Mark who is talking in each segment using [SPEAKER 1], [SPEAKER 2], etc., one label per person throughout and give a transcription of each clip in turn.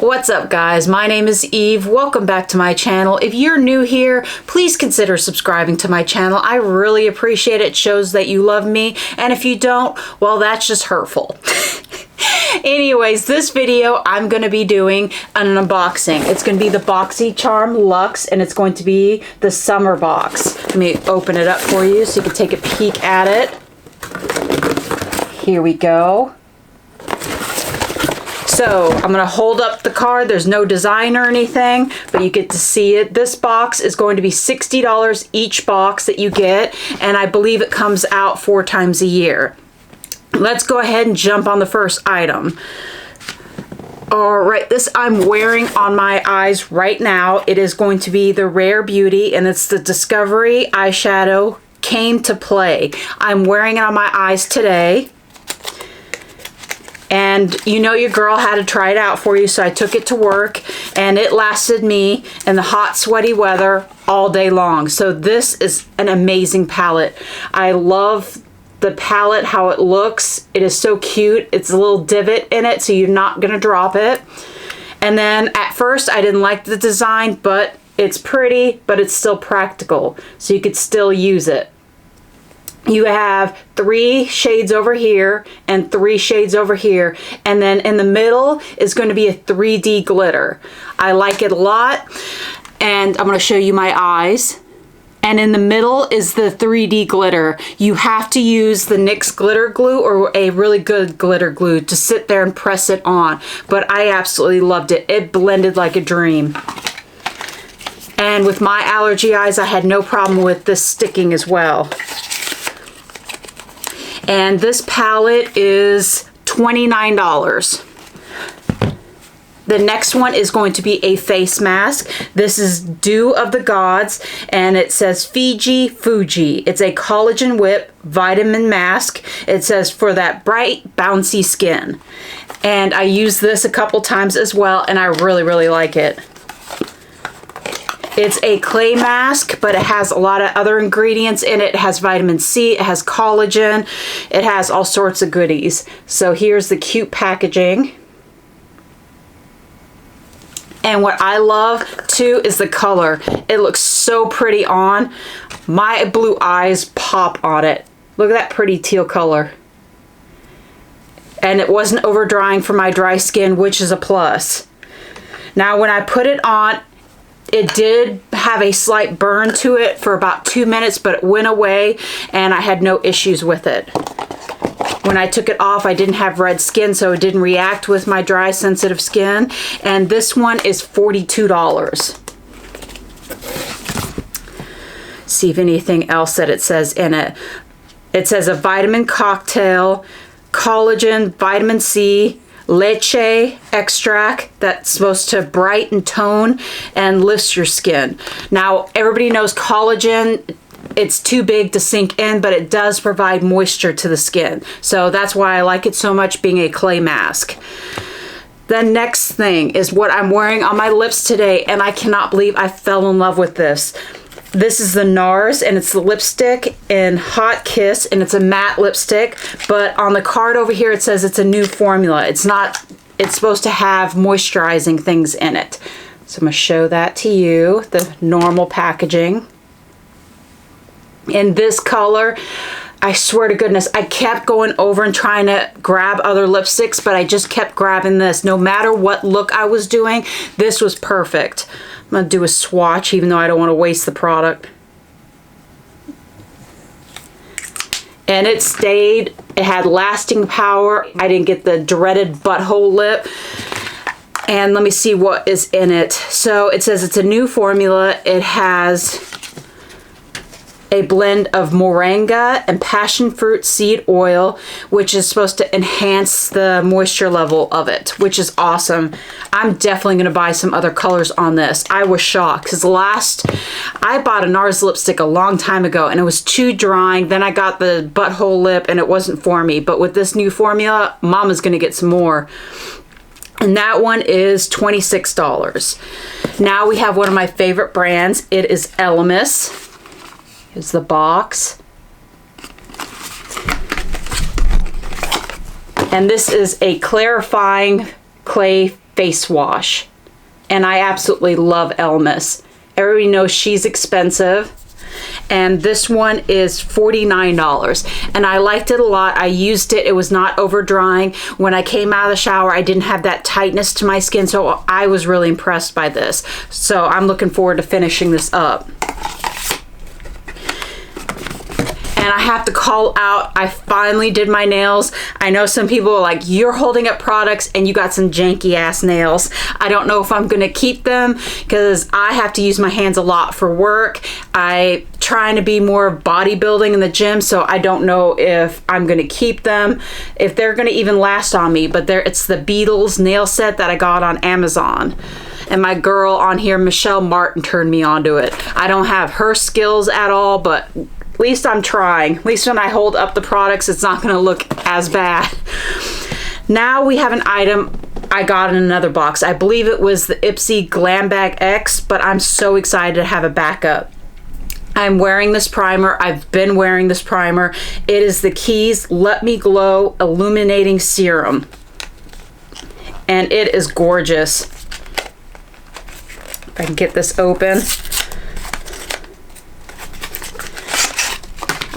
[SPEAKER 1] What's up guys, my name is Eve. Welcome back to my channel. If you're new here, please consider subscribing to my channel. I really appreciate it. It shows that you love me. And if you don't, well, that's just hurtful. Anyways, this video I'm going to be doing an unboxing. It's going to be the Boxycharm Luxe and it's going to be the Summer box. Let me open it up for you so you can take a peek at it. Here we go. So I'm going to hold up the card. There's no design or anything, but you get to see it. This box is going to be $60 each box that you get, and I believe it comes out 4 times a year. Let's go ahead and jump on the first item. All right, this I'm wearing on my eyes right now. It is going to be the Rare Beauty, and it's the Discovery Eyeshadow Came to Play. I'm wearing it on my eyes today. And you know your girl had to try it out for you, so I took it to work and it lasted me in the hot, sweaty weather all day long. So this is an amazing palette. I love the palette, how it looks. It is so cute. It's a little divot in it, so you're not gonna drop it. And then at first I didn't like the design, but it's pretty, but it's still practical, so you could still use it. You have 3 shades over here and 3 shades over here, and then in the middle is going to be a 3D glitter. I like it a lot, and I'm going to show you my eyes. And in the middle is the 3D glitter. You have to use the NYX glitter glue or a really good glitter glue to sit there and press it on, but I absolutely loved it. It blended like a dream. And with my allergy eyes, I had no problem with this sticking as well. And this palette is $29. The next one is going to be a face mask. This is Dew of the Gods, and it says Fiji Fuji. It's a collagen whip vitamin mask. It says for that bright, bouncy skin. And I used this a couple times as well, and I really, really like it. It's a clay mask, but it has a lot of other ingredients in it. It has vitamin C, it has collagen, it has all sorts of goodies. So here's the cute packaging. And what I love too is the color. It looks so pretty on. My blue eyes pop on it. Look at that pretty teal color. And it wasn't over drying for my dry skin, which is a plus. Now when I put it on, it did have a slight burn to it for about 2 minutes, but it went away and I had no issues with it. When I took it off, I didn't have red skin, so it didn't react with my dry, sensitive skin. And this one is $42. See if anything else that it says in it. It says a vitamin cocktail, collagen, vitamin C, leche extract that's supposed to brighten tone and lifts your skin. Now everybody knows collagen, it's too big to sink in, but it does provide moisture to the skin, so that's why I like it so much, being a clay mask. The next thing is what I'm wearing on my lips today, and I cannot believe I fell in love with this. This is the NARS, and it's the lipstick in Hot Kiss, and it's a matte lipstick, but on the card over here it says it's a new formula. It's supposed to have moisturizing things in it. So I'm going to show that to you, the normal packaging. In this color, I swear to goodness, I kept going over and trying to grab other lipsticks, but I just kept grabbing this. No matter what look I was doing, this was perfect. I'm going to do a swatch, even though I don't want to waste the product. And it stayed. It had lasting power. I didn't get the dreaded butthole lip. And let me see what is in it. So it says it's a new formula. It has a blend of moringa and passion fruit seed oil, which is supposed to enhance the moisture level of it, which is awesome. I'm definitely going to buy some other colors on this. I was shocked because I bought a NARS lipstick a long time ago and it was too drying. Then I got the butthole lip and it wasn't for me. But with this new formula, Mama's going to get some more. And that one is $26. Now we have one of my favorite brands. It is Elemis. Here's the box. And this is a clarifying clay face wash. And I absolutely love Elmis. Everybody knows she's expensive. And this one is $49. And I liked it a lot. I used it. It was not over drying. When I came out of the shower, I didn't have that tightness to my skin. So I was really impressed by this. So I'm looking forward to finishing this up. And I have to call out, I finally did my nails. I know some people are like, you're holding up products and you got some janky ass nails. I don't know if I'm gonna keep them because I have to use my hands a lot for work. I trying to be more bodybuilding in the gym, so I don't know if I'm gonna keep them, if they're gonna even last on me, but it's the Beatles nail set that I got on Amazon. And my girl on here, Michelle Martin, turned me onto it. I don't have her skills at all, but at least I'm trying. At least when I hold up the products, it's not gonna look as bad. Now we have an item I got in another box. I believe it was the Ipsy Glam Bag X, but I'm so excited to have a backup. I'm wearing this primer. I've been wearing this primer. It is the Keys Let Me Glow Illuminating Serum. And it is gorgeous. If I can get this open.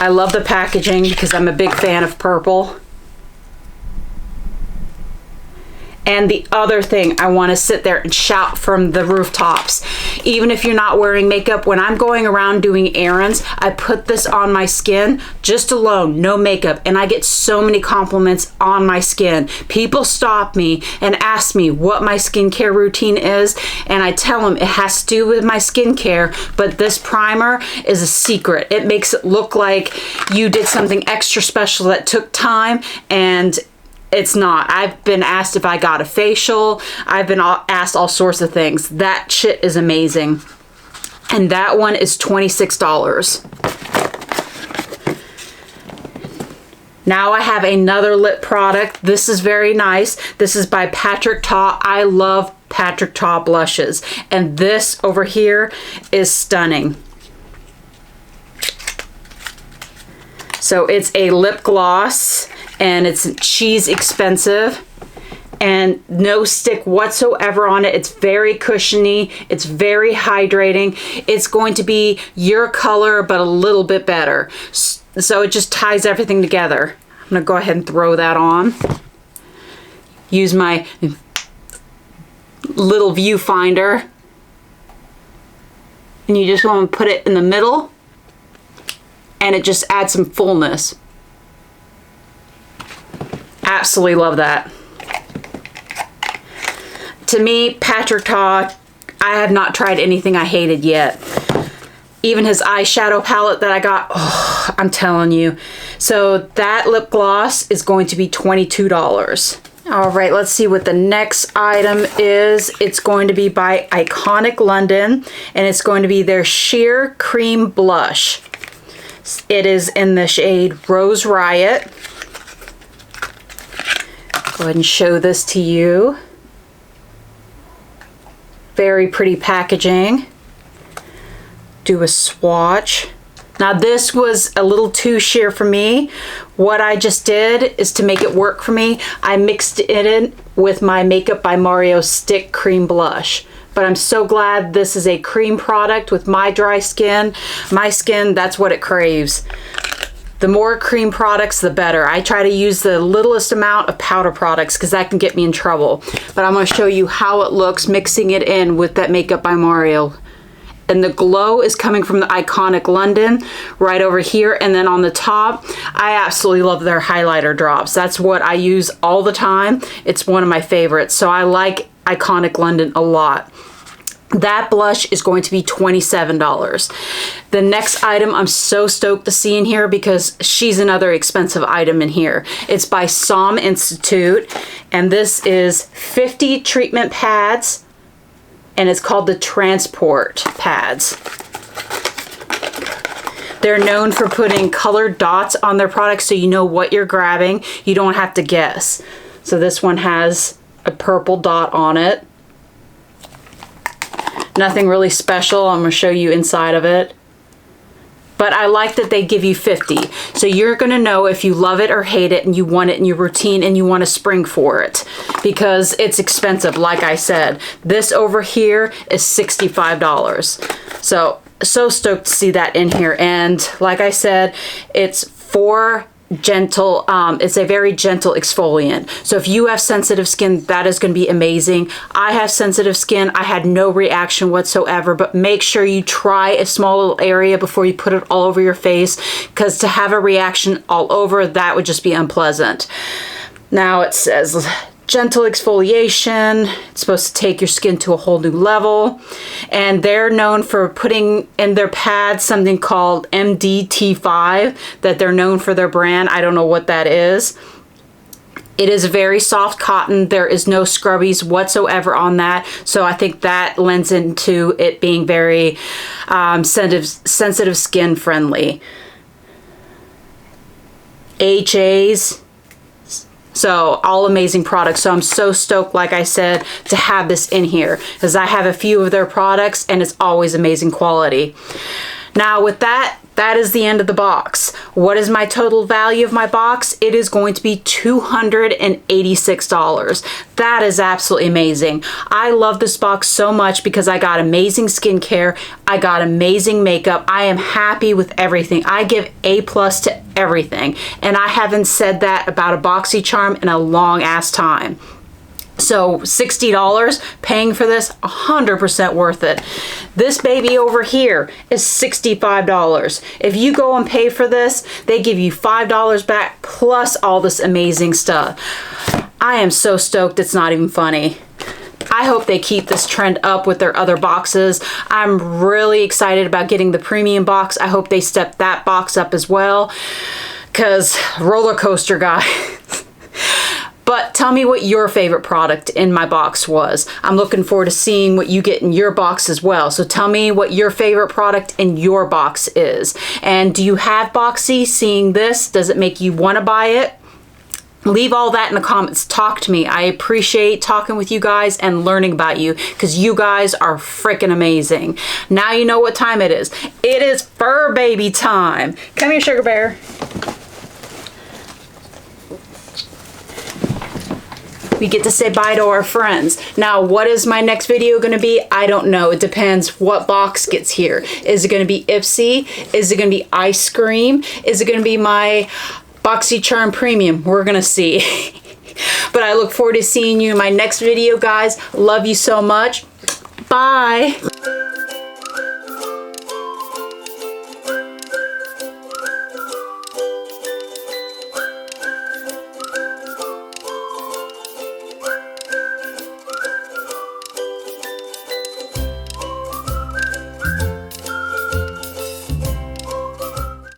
[SPEAKER 1] I love the packaging because I'm a big fan of purple. And the other thing, I want to sit there and shout from the rooftops. Even if you're not wearing makeup, when I'm going around doing errands, I put this on my skin just alone, no makeup, and I get so many compliments on my skin. People stop me and ask me what my skincare routine is, and I tell them it has to do with my skincare, but this primer is a secret. It makes it look like you did something extra special that took time, and it's not. I've been asked if I got a facial. I've been asked all sorts of things. That shit is amazing. And that one is $26. Now I have another lip product. This is very nice. This is by Patrick Ta. I love Patrick Ta blushes. And this over here is stunning. So it's a lip gloss. And she's expensive and no stick whatsoever on it. It's very cushiony. It's very hydrating. It's going to be your color, but a little bit better. So it just ties everything together. I'm gonna go ahead and throw that on. Use my little viewfinder. And you just want to put it in the middle and it just adds some fullness. Absolutely love that. To me, Patrick Ta, I have not tried anything I hated yet. Even his eyeshadow palette that I got, oh, I'm telling you. So that lip gloss is going to be $22. All right, let's see what the next item is. It's going to be by Iconic London, and it's going to be their Sheer Cream Blush. It is in the shade Rose Riot. Go ahead and show this to you. Very pretty packaging. Do a swatch. Now this was a little too sheer for me. What I just did is to make it work for me, I mixed it in with my Makeup by Mario Stick Cream Blush. But I'm so glad this is a cream product with my dry skin. My skin, that's what it craves. The more cream products, the better. I try to use the littlest amount of powder products because that can get me in trouble. But I'm going to show you how it looks mixing it in with that Makeup by Mario. And the glow is coming from the Iconic London right over here. And then on the top, I absolutely love their highlighter drops. That's what I use all the time. It's one of my favorites. So I like Iconic London a lot. That blush is going to be $27. The next item I'm so stoked to see in here because she's another expensive item in here. It's by Som Institute, and this is 50 treatment pads, and it's called the Transport Pads. They're known for putting colored dots on their products so you know what you're grabbing. You don't have to guess. So this one has a purple dot on it. Nothing really special. I'm going to show you inside of it. but I like that they give you 50. So you're gonna know if you love it or hate it and you want it in your routine and you want to spring for it, because it's expensive. Like I said, this over here is $65. So stoked to see that in here. And like I said, it's for gentle, it's a very gentle exfoliant. So if you have sensitive skin, that is going to be amazing. I have sensitive skin. I had no reaction whatsoever, but make sure you try a small little area before you put it all over your face, because to have a reaction all over, that would just be unpleasant. Now it says gentle exfoliation. It's supposed to take your skin to a whole new level. And they're known for putting in their pads something called MDT5, that they're known for their brand. I don't know what that is. It is very soft cotton. There is no scrubbies whatsoever on that. So I think that lends into it being very sensitive skin friendly. HAs. So all amazing products. So I'm so stoked, like I said, to have this in here, because I have a few of their products and it's always amazing quality. Now with that, that is the end of the box. What is my total value of my box? It is going to be $286. That is absolutely amazing. I love this box so much because I got amazing skincare. I got amazing makeup. I am happy with everything. I give A+ to everything. And I haven't said that about a Boxycharm in a long ass time. So $60 paying for this, 100% worth it. This baby over here is $65. If you go and pay for this, they give you $5 back plus all this amazing stuff. I am so stoked, it's not even funny. I hope they keep this trend up with their other boxes. I'm really excited about getting the premium box. I hope they step that box up as well, because roller coaster guy. But tell me what your favorite product in my box was. I'm looking forward to seeing what you get in your box as well. So tell me what your favorite product in your box is. And do you have Boxy? Seeing this, does it make you want to buy it? Leave all that in the comments. Talk to me. I appreciate talking with you guys and learning about you, because you guys are freaking amazing. Now you know what time it is. It is fur baby time. Come here, Sugar Bear. We get to say bye to our friends. Now, what is my next video going to be? I don't know. It depends what box gets here. Is it going to be Ipsy? Is it going to be Ice Cream? Is it going to be my Boxycharm Premium? We're going to see. But I look forward to seeing you in my next video, guys. Love you so much. Bye.